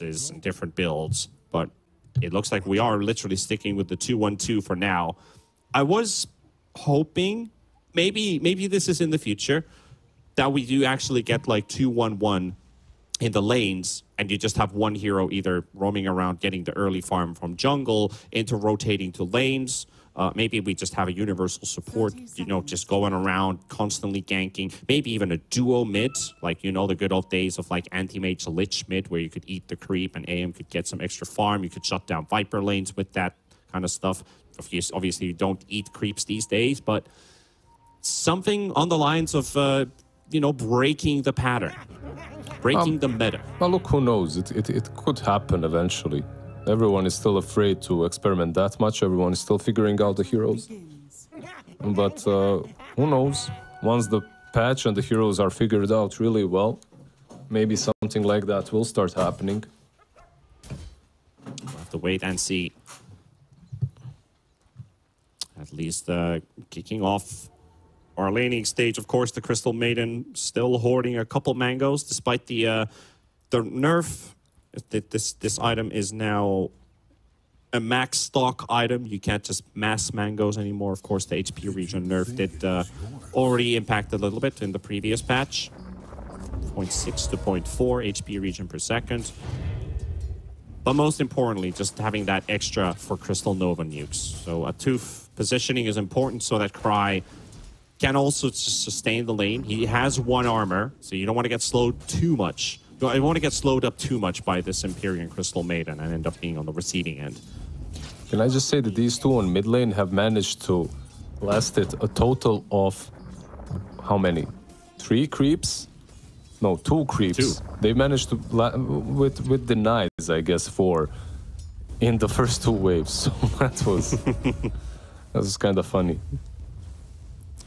alliances and different builds, but it looks like we are literally sticking with the 2-1-2 for now. I was hoping, maybe this is in the future, that we do actually get like 2-1-1 in the lanes, and you just have one hero either roaming around getting the early farm from jungle into rotating to lanes. Maybe we just have a universal support, you know, just going around, constantly ganking. Maybe even a duo mid, like, you know, the good old days of like anti-mage Lich mid, where you could eat the creep and AM could get some extra farm. You could shut down Viper lanes with that kind of stuff. Obviously, you don't eat creeps these days, but something on the lines of, you know, breaking the pattern, breaking the meta. Well, look, who knows? It could happen eventually. Everyone is still afraid to experiment that much. Everyone is still figuring out the heroes. But who knows? Once the patch and the heroes are figured out really well, maybe something like that will start happening. We'll have to wait and see. At least kicking off our laning stage, of course, the Crystal Maiden still hoarding a couple mangoes, despite the nerf. This item is now a max stock item. You can't just mass mangoes anymore. Of course, the HP regen nerf did already impact a little bit in the previous patch. 0.6 to 0.4 HP regen per second. But most importantly, just having that extra for Crystal Nova nukes. So a Tooth positioning is important so that Cry can also sustain the lane. He has 1 armor, so you don't want to get slowed too much. I don't want to get slowed up too much by this Empyrean Crystal Maiden and end up being on the receiving end. Can I just say that these two on mid lane have managed to last it a total of how many? 3 creeps? No, 2 creeps. 2. They managed to with denies, I guess, 4 in the first 2 waves. So that was kind of funny.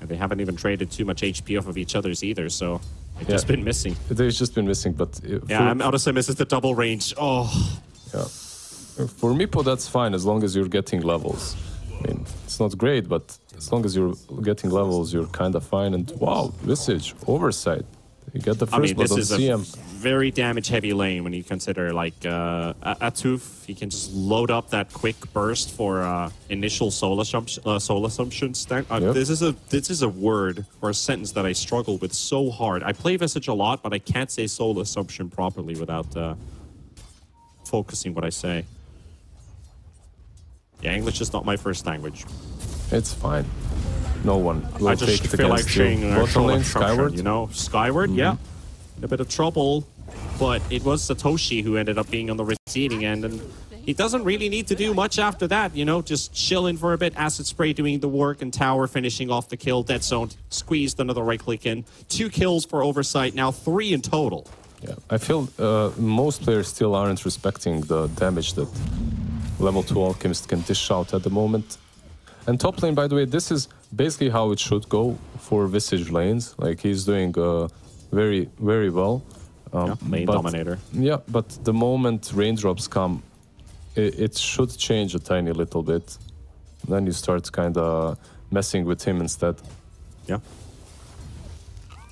And they haven't even traded too much HP off of each other's either, so they've just been missing. They've just been missing, but... yeah, Odyssey misses the double range. Oh. Yeah. For Meepo, that's fine, as long as you're getting levels. I mean, it's not great, but as long as you're getting levels, you're kind of fine. And wow, Visage, Oversight. You get the first blood on CM. This is a very damage-heavy lane when you consider, like, a Tooth. He can just load up that quick burst for initial soul assumptions. Yep. This is a word or a sentence that I struggle with so hard. I play Visage a lot, but I can't say soul assumption properly without focusing what I say. Yeah, English is not my first language. It's fine. No one will I take just it feel like against you. saying Bottom lane, Skyward? You know, Skyward, yeah. In a bit of trouble, but it was Satoshi who ended up being on the receiving end, and he doesn't really need to do much after that, you know, just chilling for a bit, Acid Spray doing the work, and Tower finishing off the kill, Dead Zone, squeezed another right-click in. 2 kills for Oversight, now 3 in total. Yeah, I feel most players still aren't respecting the damage that level 2 Alchemist can dish out at the moment. And top lane, by the way, this is basically how it should go for Visage lanes. Like, he's doing very, very well. Main dominator. Yeah, but the moment raindrops come, it should change a tiny little bit. Then you start kind of messing with him instead. Yeah.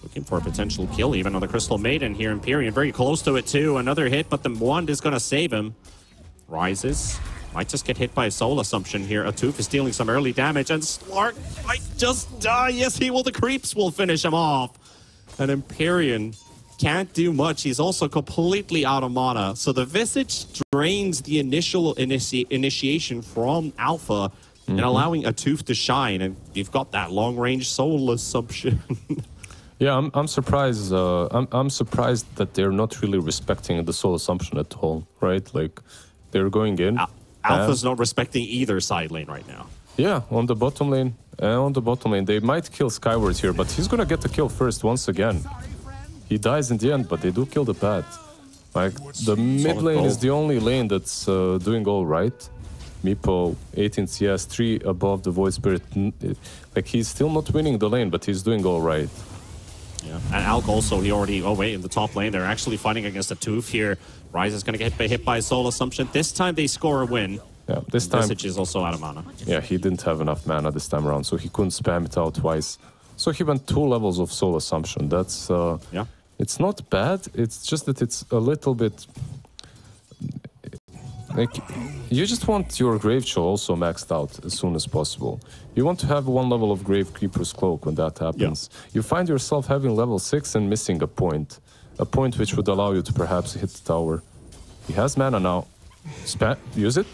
Looking for a potential kill even on the Crystal Maiden here. Empyrean very close to it too. Another hit, but the wand is going to save him. Rises. Might just get hit by a soul assumption here. Atuf is dealing some early damage, and Slark might just die. Yes, he will. The creeps will finish him off. And Empyrean can't do much. He's also completely out of mana. So the Visage drains the initial initiation from Alpha and allowing Atuf to shine. And you've got that long-range soul assumption. Yeah, I'm surprised. I'm surprised that they're not really respecting the soul assumption at all, right? Like, they're going in. Alpha's not respecting either side lane right now. Yeah, on the bottom lane. They might kill Skyward here, but he's gonna get the kill first once again. He dies in the end, but they do kill the pad. Like, the mid lane is the only lane that's doing all right. Meepo, 18 CS, 3 above the Void Spirit. Like, he's still not winning the lane, but he's doing all right. Yeah, and Alk also, he already, in the top lane, they're actually fighting against a Tooth here. Rise is going to get hit by a soul assumption. This time they score a win. Yeah, this time... Visage is also out of mana. Yeah, he didn't have enough mana this time around, so he couldn't spam it out twice. So he went 2 levels of soul assumption. That's... yeah. It's not bad, it's just that it's a little bit Like, you just want your Grave Chill also maxed out as soon as possible. You want to have one level of Grave Keeper's Cloak when that happens. Yeah. You find yourself having level 6 and missing a point which would allow you to perhaps hit the tower. He has mana now. Use it.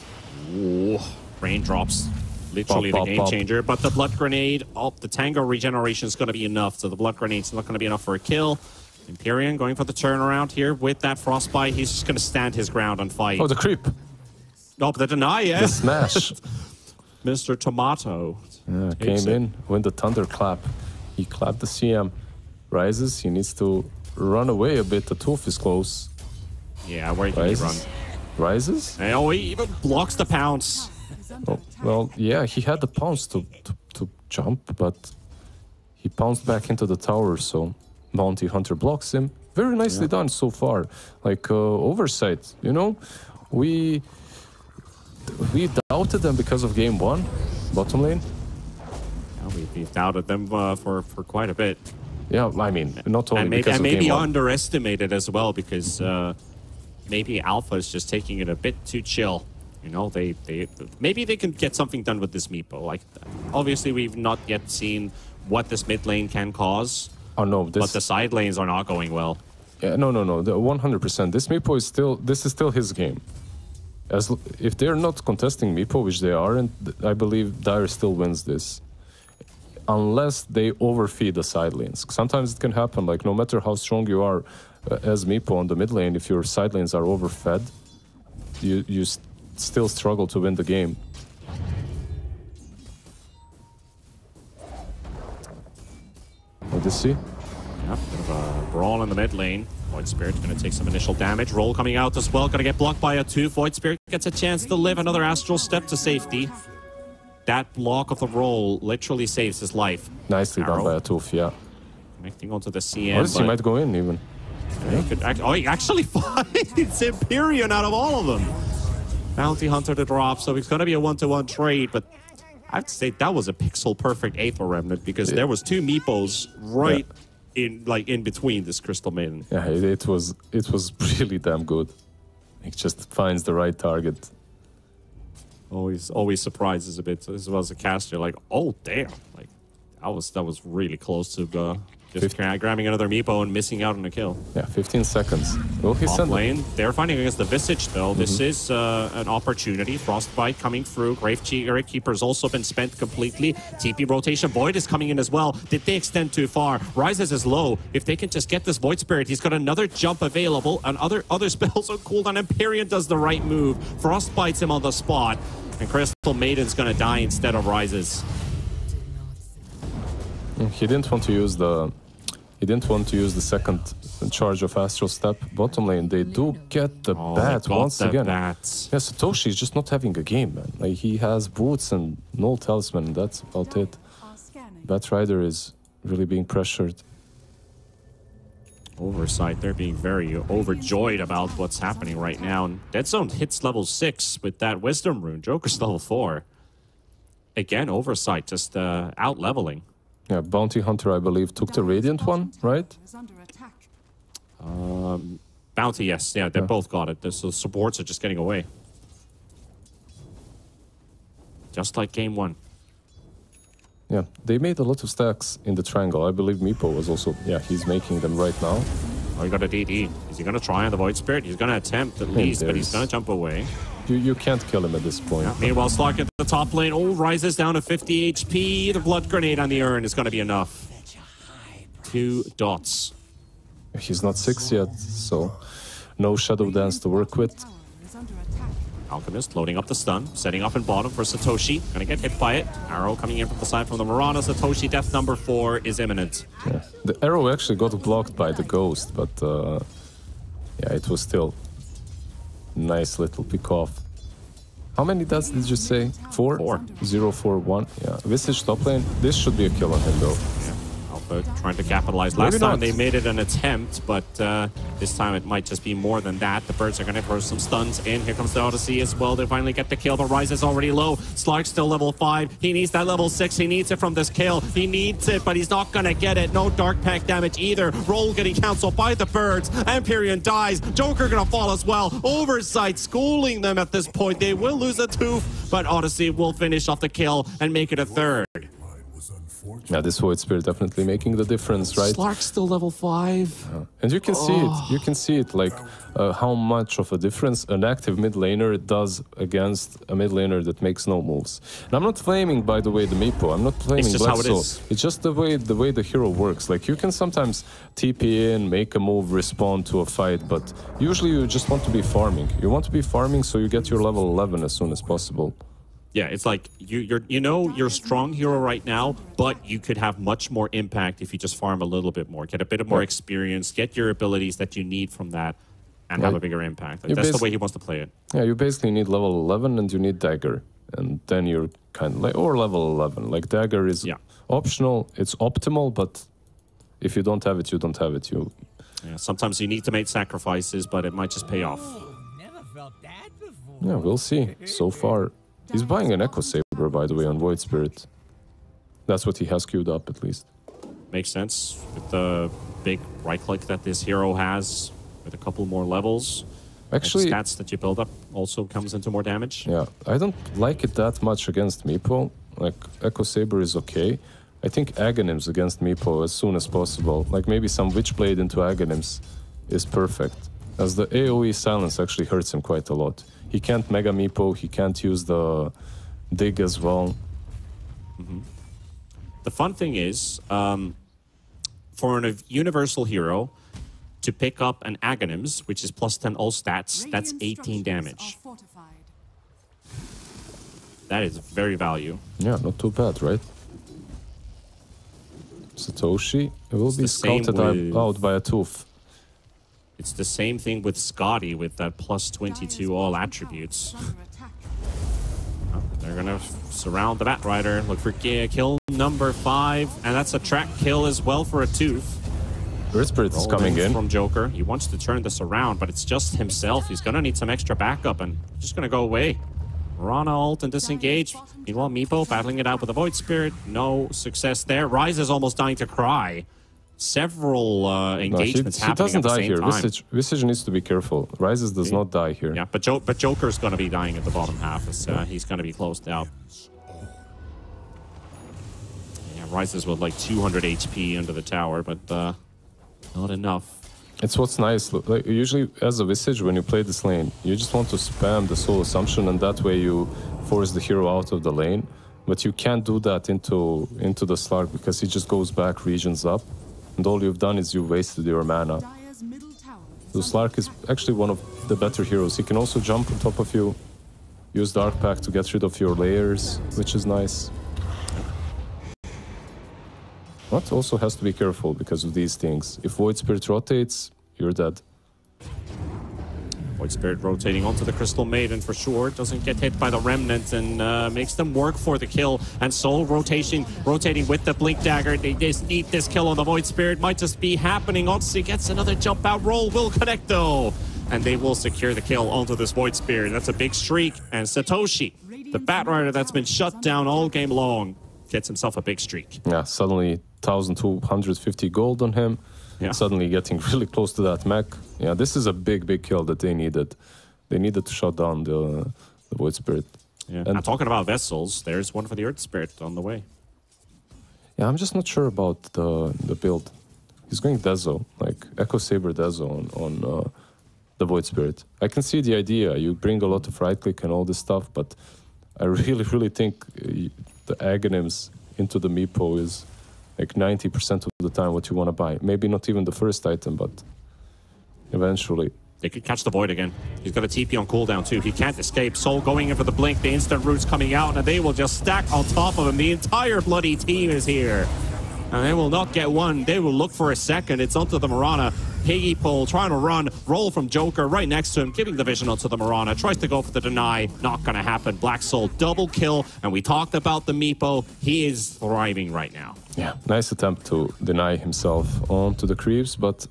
Ooh, raindrops. Literally the game changer. But the Blood Grenade, the Tango regeneration is going to be enough. So the Blood Grenade's not going to be enough for a kill. Empyrean going for the turnaround here with that Frostbite. He's just going to stand his ground and fight. Oh, the creep. Oh, the deny, yeah. The smash. Mr. Tomato. Yeah, came in with the thunderclap. He clapped the CM. Rises. He needs to run away a bit. The Tooth is close. Yeah, where can he run? Rises? Oh, he even blocks the pounce. Oh, well, yeah, he had the pounce to jump, but he pounced back into the tower, so Bounty Hunter blocks him. Very nicely done so far. Like, Oversight, you know? We doubted them because of game 1, bottom lane. Yeah, we've doubted them for quite a bit. Yeah, I mean, not only because of game 1. And maybe underestimated as well, because maybe Alpha is just taking it a bit too chill. You know, maybe they can get something done with this meepo. Like, obviously, we've not yet seen what this mid lane can cause. Oh no, but the side lanes are not going well. Yeah, no, 100%. This meepo is still his game. If they're not contesting meepo, which they aren't, I believe Dire still wins this. Unless they overfeed the side lanes. Sometimes it can happen. Like, no matter how strong you are as meepo on the mid lane, if your side lanes are overfed, you still struggle to win the game. Odyssey? Yep, bit of a brawl in the mid lane. Void Spirit going to take some initial damage. Roll coming out as well. Going to get blocked by a 2. Void Spirit gets a chance to live another Astral Step to safety. That block of the roll literally saves his life. Nicely done by a 2, yeah. Connecting onto the CM. Odyssey might go in even. Yeah. He actually fights Empyrean out of all of them. Bounty Hunter to drop, so it's going to be a 1-to-1 trade, but I have to say that was a pixel-perfect Aether Remnant, because there was 2 meepos right in between this Crystal Maiden. Yeah, it was really damn good. It just finds the right target. Always surprises a bit as well as a caster. Like, oh damn! Like that was really close to just grabbing another meepo and missing out on a kill. Yeah, 15 seconds. Well, he's top lane. They're fighting against the Visage though. This is an opportunity. Frostbite coming through. Grave Keeper's also been spent completely. TP rotation. Void is coming in as well. Did they extend too far? Rises is low. If they can just get this Void Spirit, he's got another jump available. And other spells are cooldown. Empyrean does the right move. Frostbites him on the spot. And Crystal Maiden's gonna die instead of Rises. He didn't want to use the second charge of Astral Step. Bottom lane, they do get the bat once again. Yeah, Satoshi is just not having a game, man. Like, he has boots and no talisman, and that's about it. Batrider is really being pressured. Oversight, they're being very overjoyed about what's happening right now. And Dead Zone hits level 6 with that Wisdom Rune. Joker's level 4. Again, Oversight just out-leveling. Yeah, Bounty Hunter, I believe, took the Radiant one, right? Bounty, yes. Yeah, they both got it. The supports are just getting away. Just like game 1. Yeah, they made a lot of stacks in the triangle. I believe Meepo was also... Yeah, he's making them right now. Oh, he got a DD. Is he going to try on the Void Spirit? He's going to attempt at least, but he's going to jump away. You can't kill him at this point. Yeah, meanwhile, Slark at the top lane. Oh, rises down to 50 HP. The Blood Grenade on the urn is going to be enough. 2 dots. He's not 6 yet, so no Shadow Dance to work with. Alchemist loading up the stun, setting up in bottom for Satoshi. Gonna get hit by it. Arrow coming in from the side from the Mirana. Satoshi, death number 4 is imminent. Yeah. The arrow actually got blocked by the Ghost, but yeah, it was still nice little pick off. How many deaths did you say? 4? 4. 0, 4, 1. Yeah. Visage top lane. This should be a kill on him though. Yeah. So trying to capitalize. Last time they made it an attempt, but this time it might just be more than that. The birds are going to throw some stuns in. Here comes the Odyssey as well. They finally get the kill, but Ryze is already low. Slark's still level 5. He needs that level 6. He needs it from this kill. He needs it, but he's not going to get it. No Dark Pack damage either. Roll getting cancelled by the birds. Empyrean dies. Joker going to fall as well. Oversight schooling them at this point. They will lose a tooth, but Odyssey will finish off the kill and make it a third. Yeah, this Void Spirit definitely making the difference, right? Slark's still level 5. Yeah. And you can see it. You can see it, like how much of a difference an active mid laner does against a mid laner that makes no moves. And I'm not flaming, by the way, the Meepo. I'm not flaming Black Soul. It's just the way the hero works. Like, you can sometimes TP in, make a move, respond to a fight, but usually you just want to be farming. You want to be farming so you get your level 11 as soon as possible. Yeah, it's like you're a strong hero right now, but you could have much more impact if you just farm a little bit more, get a bit of more experience, get your abilities that you need from that, and have a bigger impact. Like, that's the way he wants to play it. Yeah, you basically need level 11 and you need Dagger, and then you're kind of like, or level 11. Like, Dagger is optional, it's optimal, but if you don't have it, you don't have it. Yeah, sometimes you need to make sacrifices, but it might just pay off. Never felt that before. Yeah, we'll see. So far. He's buying an Echo Saber, by the way, on Void Spirit. That's what he has queued up, at least. Makes sense. With the big right-click that this hero has, with a couple more levels. Actually, the stats that you build up also comes into more damage. Yeah, I don't like it that much against Meepo. Like, Echo Saber is okay. I think Aghanims against Meepo as soon as possible. Like, maybe some Witchblade into Aghanims is perfect. As the AoE silence actually hurts him quite a lot. He can't Mega Meepo, he can't use the dig as well. The fun thing is, for a universal hero to pick up an Aghanims, which is plus 10 all stats, that's 18 damage. That is very value. Yeah, not too bad, right? Satoshi will be scouted out by a tooth. It's the same thing with Scotty with that plus 22 all attributes. They're going to surround the Batrider. Look for kill number 5. And that's a track kill as well for a tooth. Earth Spirit is coming in. From Joker. He wants to turn this around, but it's just himself. He's going to need some extra backup and just going to go away. Rana ult and disengage. Meanwhile, Meepo battling it out with a Void Spirit. No success there. Ryze is almost dying to cry. Several engagements happening at the same time. Visage needs to be careful. Ryze does not die here. Yeah, but Joker's going to be dying at the bottom half as he's going to be closed out. Yeah, Ryze is with like 200 HP under the tower, but not enough. It's what's nice. Like, usually, as a Visage, when you play this lane, you just want to spam the Soul Assumption, and that way you force the hero out of the lane. But you can't do that into the Slark because he just goes back regions up. And all you've done is you wasted your mana. So Slark is actually one of the better heroes. He can also jump on top of you, use Dark Pack to get rid of your layers, which is nice. But also has to be careful because of these things. If Void Spirit rotates, you're dead. Void Spirit rotating onto the Crystal Maiden for sure. Doesn't get hit by the Remnant and makes them work for the kill. And Soul rotating with the Blink Dagger. They just need this kill on the Void Spirit. Might just be happening. Odyssey gets another jump out. Roll will connect though. And they will secure the kill onto this Void Spirit. That's a big streak. And Satoshi, the Batrider that's been shut down all game long, gets himself a big streak. Yeah, suddenly 1,250 gold on him. Yeah. Suddenly getting really close to that mech. Yeah, this is a big kill that they needed. They needed to shut down the Void Spirit. Yeah. And talking about vessels, there's one for the Earth Spirit on the way. Yeah, I'm just not sure about the build. He's going Dezo, like Echo Saber Dezo on the Void Spirit. I can see the idea. You bring a lot of right click and all this stuff, but I really think the Aghanims into the Meepo is like 90% of the time what you want to buy. Maybe not even the first item, but eventually. They could catch the Void again. He's got a TP on cooldown too. He can't escape. Soul going in for the blink. The instant roots coming out, and they will just stack on top of him. The entire bloody team is here. And they will not get one. They will look for a second. It's onto the Mirana. Piggy pull, trying to run, roll from Joker right next to him, giving the vision onto the Mirana, tries to go for the deny, not gonna happen. Black Soul double kill, and we talked about the Meepo. He is thriving right now. Yeah, nice attempt to deny himself onto the creeps, but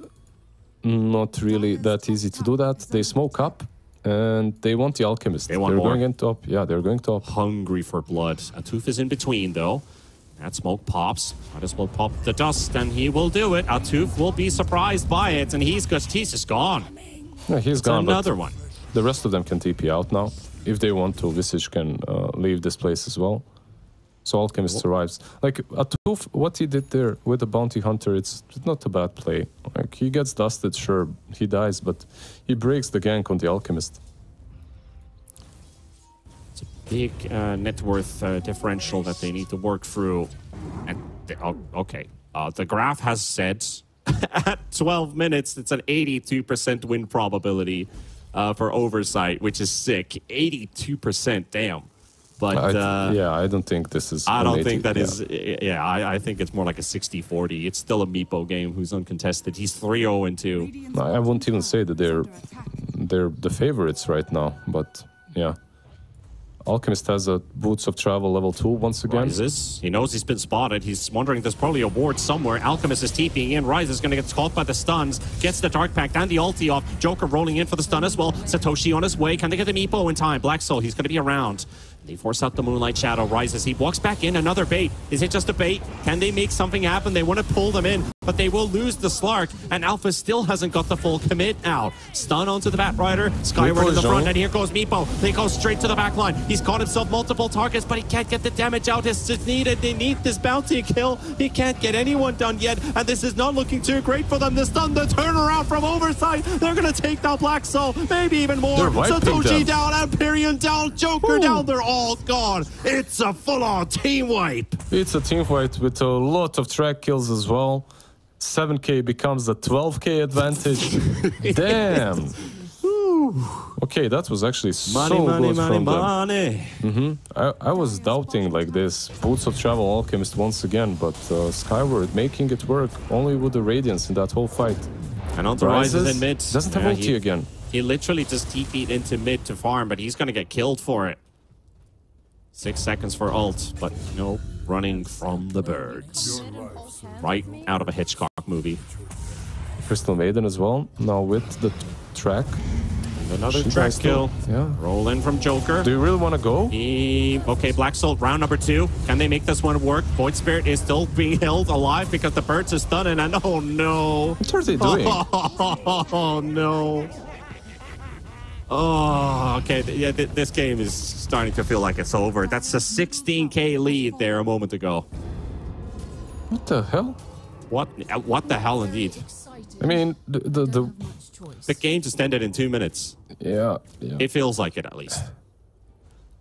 not really that easy to do that. They smoke up, and they want the Alchemist. They want they're more. going in top. Yeah, they're going top. Hungry for blood. Atuf is in between, though. That smoke pops. Might as well pop the dust, and he will do it. Atuf will be surprised by it, and he's just gone. Yeah, he's It's gone. another one. The rest of them can TP out now. If they want to, Visage can leave this place as well. So Alchemist survives. Like, Atuf, what he did there with the Bounty Hunter, it's not a bad play. Like, he gets dusted, sure, he dies, but he breaks the gank on the Alchemist. It's a big net worth differential that they need to work through. And okay, the graph has said at 12 minutes, it's an 82% win probability for Oversight, which is sick. 82%, damn. But yeah, I don't think this is. I don't think that is. Yeah, I think it's more like a 60-40. It's still a Meepo game who's uncontested. He's 3-0-2. I wouldn't even say that they're the favorites right now, but yeah. Alchemist has a Boots of Travel level 2 once again. Rises. He knows he's been spotted. He's wondering there's probably a ward somewhere. Alchemist is TPing in. Rise is going to get caught by the stuns. Gets the Dark Pact and the ulti off. Joker rolling in for the stun as well. Satoshi on his way. Can they get the Meepo in time? Black Soul, he's going to be around. They force out the Moonlight Shadow. Rises. He walks back in. Another bait. Is it just a bait? Can they make something happen? They want to pull them in, but they will lose the Slark. And Alpha still hasn't got the full commit out. Stun onto the Batrider. Skyward in the front, and here goes Meepo. They go straight to the back line. He's caught himself multiple targets, but he can't get the damage out. It's needed. They need this bounty kill. He can't get anyone done yet, and this is not looking too great for them. The stun, the turnaround from Oversight. They're going to take down Black Soul, maybe even more. Satoshi down, Empyrean down, Joker down. They're all gone. It's a full-on team wipe. It's a team fight with a lot of track kills as well. 7k becomes a 12k advantage. Damn. Okay, that was actually so good from them. I was doubting like this. Boots of Travel Alchemist once again, but Skyward making it work only with the Radiance in that whole fight. And on the Rises in mid. Doesn't have ulti again. He literally just TP'd into mid to farm, but he's going to get killed for it. 6 seconds for ult, but no running from the birds. Right out of a Hitchcock movie. Crystal Maiden as well, now with the track. Another track kill. Yeah. Roll in from Joker. Do you really want to go? Okay, Black Soul, round number 2. Can they make this one work? Void Spirit is still being held alive because the birds are stunning, and oh no. What are they doing? Oh no. Oh, okay. Yeah, this game is starting to feel like it's over. That's a 16k lead there a moment ago. What the hell? What the hell, indeed. I mean, the game just ended in 2 minutes. Yeah. It feels like it, at least.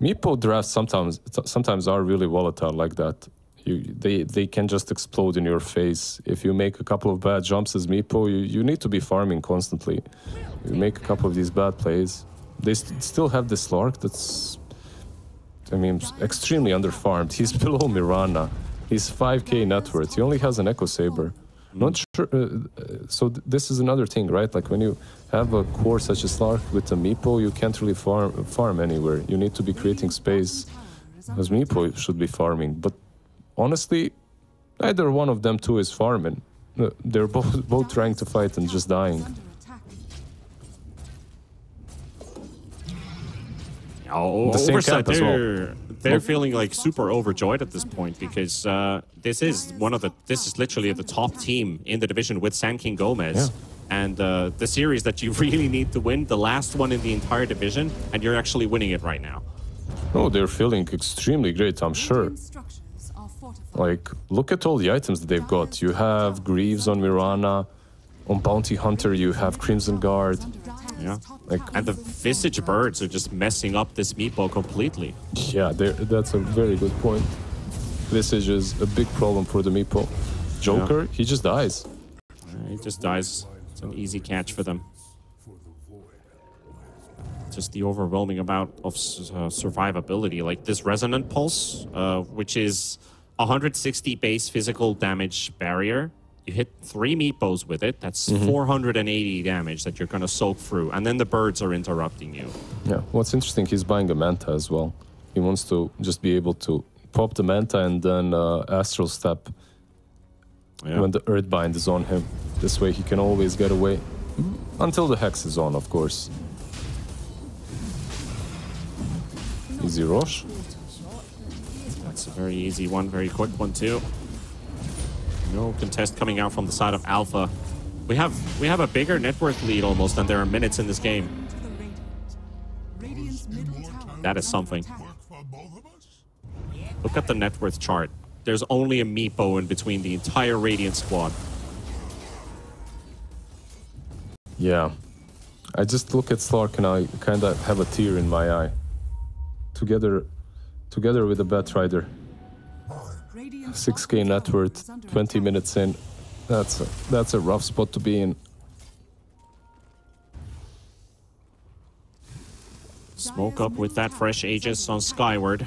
Meepo drafts sometimes are really volatile like that. They can just explode in your face. If you make a couple of bad jumps as Meepo, you need to be farming constantly. You make a couple of these bad plays. They still have this Slark that's, I mean, extremely underfarmed. He's below Mirana. He's 5k net worth. He only has an Echo Saber. Not sure. So this is another thing, right? Like when you have a core such as Slark with a Meepo, you can't really farm anywhere. You need to be creating space, as Meepo should be farming. But honestly, neither one of them two is farming. They're both trying to fight and just dying. Oh, Oversight, they're feeling like super overjoyed at this point because this is literally the top team in the division with Sand King Gómez. Yeah. And the series that you really need to win, the last one in the entire division, and you're actually winning it right now. Oh, they're feeling extremely great, I'm sure. Like, look at all the items that they've got. You have Greaves on Mirana. On Bounty Hunter, you have Crimson Guard. Yeah. And the Visage birds are just messing up this Meepo completely. Yeah, that's a very good point. Visage is a big problem for the Meepo. Joker, he just dies. He just dies. It's an easy catch for them. Just the overwhelming amount of survivability. Like this Resonant Pulse, which is 160 base physical damage barrier. You hit 3 meepos with it. That's 480 damage that you're going to soak through. And then the birds are interrupting you. Yeah, what's interesting, he's buying a Manta as well. He wants to just be able to pop the Manta and then Astral Step when the Earthbind is on him. This way he can always get away. Until the Hex is on, of course. Easy Rosh. That's a very easy one, very quick one too. No contest coming out from the side of Alpha. We have a bigger net worth lead almost than there are minutes in this game. That is something. Look at the net worth chart. There's only a meepo in between the entire Radiant squad. Yeah. I just look at Slark and I kind of have a tear in my eye. Together with the Batrider. 6k net worth, 20 minutes in. That's a rough spot to be in. Smoke up with that fresh Aegis on Skyward.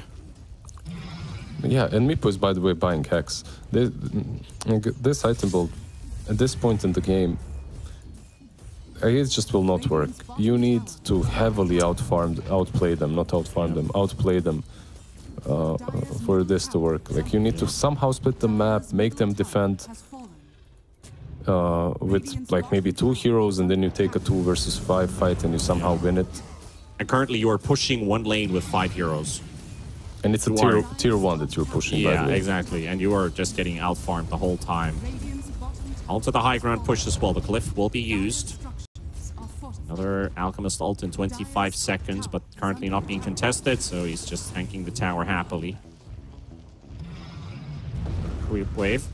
Yeah, and Meepo is, by the way, buying Hex. This item build, at this point in the game, it just will not work. You need to heavily outplay them, not outfarm them, outplay them for this to work. Like, you need to somehow split the map, make them defend with like maybe 2 heroes, and then you take a 2 versus 5 fight and you somehow win it. And currently you are pushing 1 lane with 5 heroes. And it's a tier 1 that you're pushing, by the way. Yeah, exactly. And you are just getting outfarmed the whole time. Onto the high ground push as well. The Glyph will be used. Another Alchemist ult in 25 seconds, but currently not being contested, so he's just tanking the tower happily. Creep wave.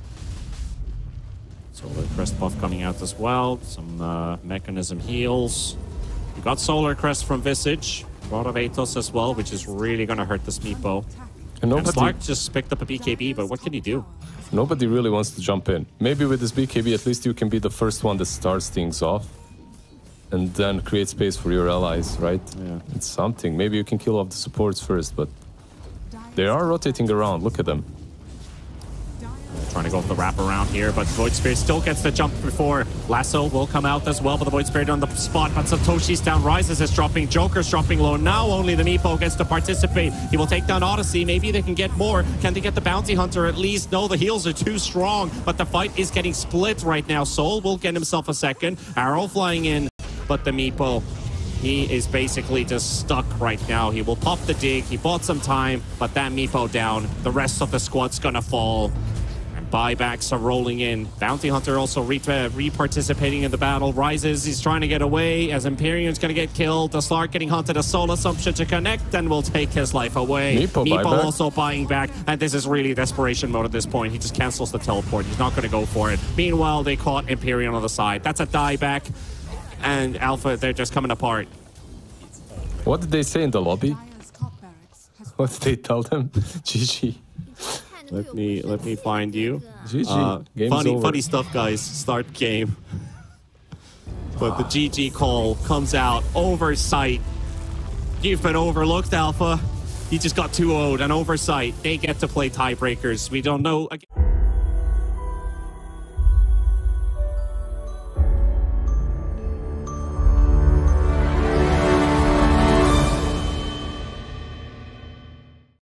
Solar Crest buff coming out as well. Some Mechanism heals. You got Solar Crest from Visage. Rod of Atos as well, which is really going to hurt this Meepo. And Slark just picked up a BKB, but what can you do? Nobody really wants to jump in. Maybe with this BKB, at least you can be the first one that starts things off. And then create space for your allies, right? Yeah. It's something. Maybe you can kill off the supports first, but they are rotating around. Look at them. Trying to go for the wraparound here, but Void Spirit still gets the jump before. Lasso will come out as well, but the Void Spirit on the spot. But Satoshi's down, Rises is dropping, Joker's dropping low. Now only the Meepo gets to participate. He will take down Odyssey. Maybe they can get more. Can they get the Bounty Hunter at least? No, the heals are too strong, but the fight is getting split right now. Soul will get himself a second. Arrow flying in, but the Meepo, he is basically just stuck right now. He will pop the dig. He bought some time, but that Meepo down. The rest of the squad's gonna fall. Buybacks are rolling in. Bounty Hunter also re-participating in the battle. Rises, he's trying to get away as Imperium's going to get killed. The Slark getting hunted, a Soul Assumption to connect and will take his life away. Meepo also buying back, and this is really desperation mode at this point. He just cancels the teleport. He's not going to go for it. Meanwhile, they caught Imperium on the side. That's a dieback, and Alpha, they're just coming apart. What did they say in the lobby? What did they tell them? GG. Let me find you. GG. Funny stuff, guys. Start game. But the GG call comes out. Oversight. You've been overlooked, Alpha. You just got 2-0'd. An Oversight. They get to play tiebreakers. We don't know.